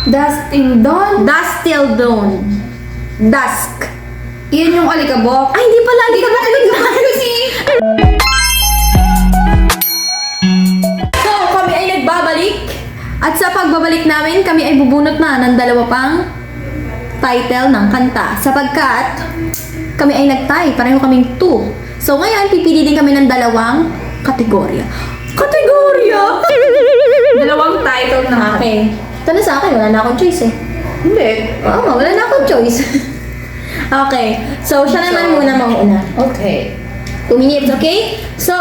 Dust in dawn? Dusk till dawn. Dusk. Yun yung alikabok. Ay, hindi pala alikabok. Kasi... So, kami ay nagbabalik. At sa pagbabalik namin, kami ay bubunot na ng dalawa pang title ng kanta. Sapagkat kami ay nag-tie. Pareho kaming 2. So, ngayon, pipili din kami ng dalawang kategorya. Kategorya! Dalawang title ng Okay. Ito na sa akin. Wala na akong choice eh. Hindi. Oo, wala na akong choice. Okay. So, siya naman muna mauna. Okay. 2 minutes, okay? So,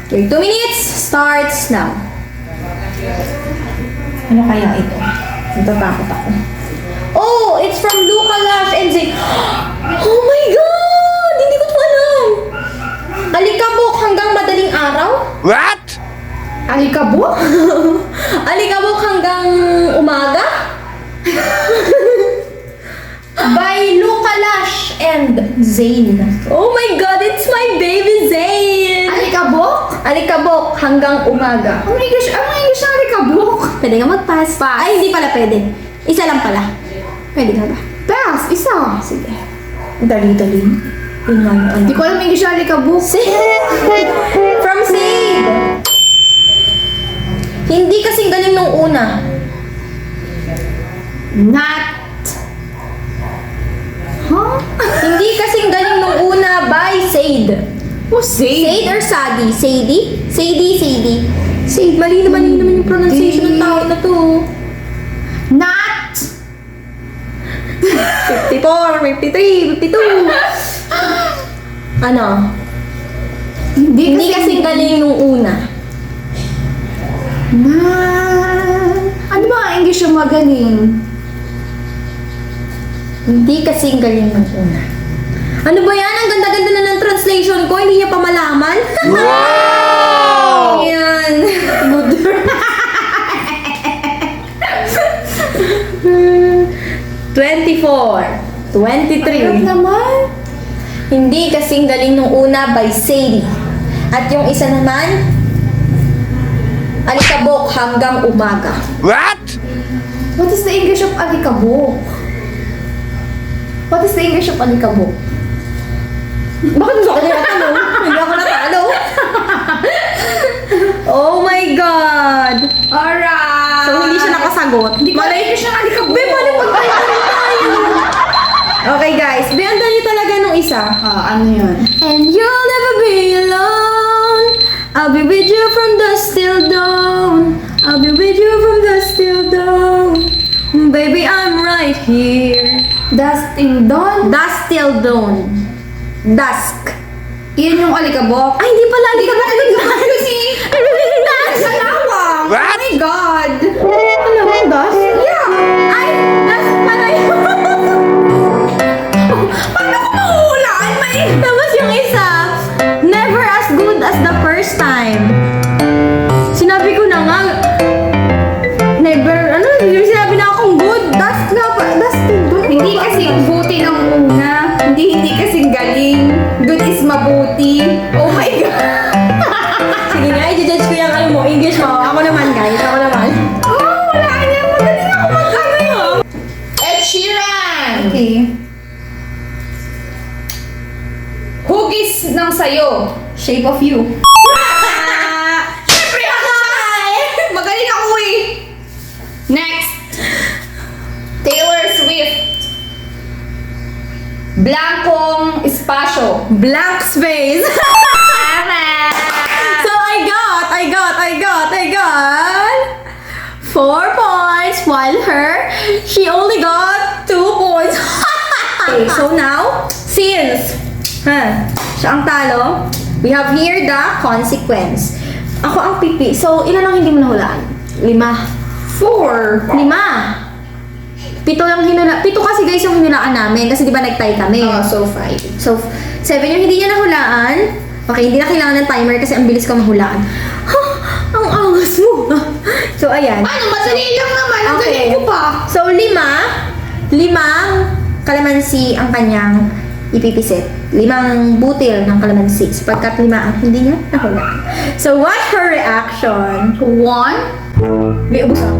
your 2 minutes starts now. Ano kaya ito? Natatakot ako. Oh, it's from Luca Lash and Zay. Oh my God! Hindi ko ito alam. Alikabok hanggang madaling araw? What? Alikabok? Alikabok hanggang umaga? By Luca Lash and Zayn. Oh my God, it's my baby Zayn! Alikabok? Alikabok hanggang umaga. Oh my gosh, ano yung isang alikabok? Pwede ka mag-pass. Pass. Ay, hindi pala pwede. Isa lang pala. Pwede ka ba? Pass, isa. Sige. Dali-dali. Yun nga yung ano. Hindi ko alam yung isang alikabok. From Sade. Hindi kasing galing nung una. Not. Huh? Hindi kasing galing nung una by Sade. Who's Zayn? Sade or Sadie? Sadie? Sadie, Sadie. Sade, mali naman yung pronunciation ng tao na to. Not. 54, 53, 52. Ano? Hindi kasing galing nung una. Ano ba ang English yung magaling? Hindi kasing galing nung una. Ano ba yan? Ang ganda-ganda na ng translation ko. Hindi niya pa malaman. Wow! Yan. Good. 24. 23. naman. Hindi kasing galing nung una by Sadie. At yung isa naman, alikabok hanggang umaga. What? What is the English of alikabok? What is the English of alikabok? Bakit gusto ko niya natanong? Hindi ako natalo. Oh my God! Alright. So, hindi siya nakasagot. Hindi ko alam yung English ng alikabok. Be, paano pagkakaroon tayo? Okay guys, be, ang dali talaga nung isa. Ano yun? And you'll never be alone. I'll be with you from dusk till dawn. I'll be with you from dusk till dawn. Baby, I'm right here. Dust in dawn? Dusk till dawn. Dusk. Yun yung alikabok. Ay, hindi pala alikabok. Kasi, Dusk. alawang. What? Oh my God. Alam mo, dusk? Yeah. Ay, dusk pala yun. Paano ko mahuhulaan? Tapos yung isa, never as good as the first time. Sinabi ko na nga, never, yung sinabi na akong good, dusk na, dusk till dawn. Hindi kasing buti ng una. Hindi kasing galing. Good is mabuti. Oh my God. Sige nga, i-judge ko yung ano mo, English mo. Ako naman guys, ako naman. Oh, wala niya. Magaling ako mag-ano yun. Ed Sheeran. Okay. Hugis ng sayo. Shape of you. Siyempre ako magaling ako eh. Next. Taylor Swift. Blankong espasyo. Blank space. So I got 4 points while she only got 2 points. Okay, so now, since siya ang talo, we have here the consequence. Ako ang pipi. So, ilan ang hindi mo nahulaan? 5. 4. 5. 7 lang hinula. 7 kasi guys yung hinulaan namin kasi di ba nag-tie kami. So 5. So, 7 yung hindi niya nahulaan. Okay, hindi na kailangan ng timer kasi ang bilis ka mahulaan. Ang angas mo. So, ayan. Ano, madali lang naman. Ang Okay. galing ko pa. So, 5 kalamansi ang kanyang ipipisit. 5 butil ng kalamansi. Sapagkat 5 ang hindi niya nahulaan. So, what's her reaction? 1. May ubusang.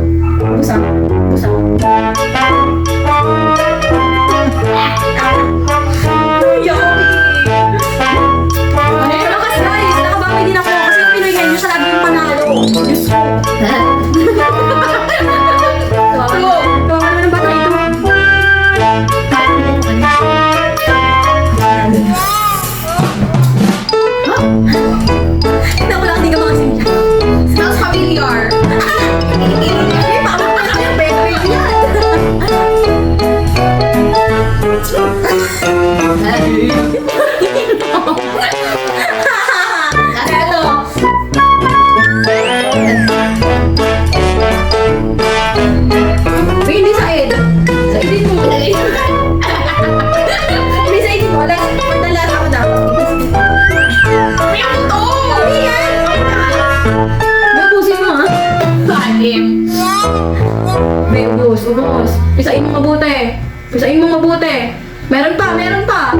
Tapos, pisain mo mabuti. Pisain mo mabuti. Meron pa, meron pa.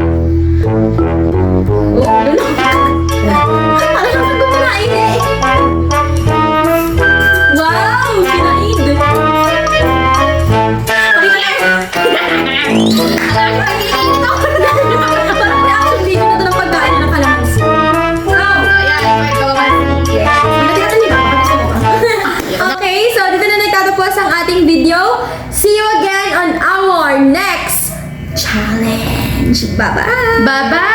Oh, yun na. Ano na sa kumain eh? Wow! Kinaid! Parang reaction video na ito ng pagkain ng kalamansi. Okay, so dito na nagtatapos ang ating video. See you again on our next challenge. Bye-bye! Bye-bye!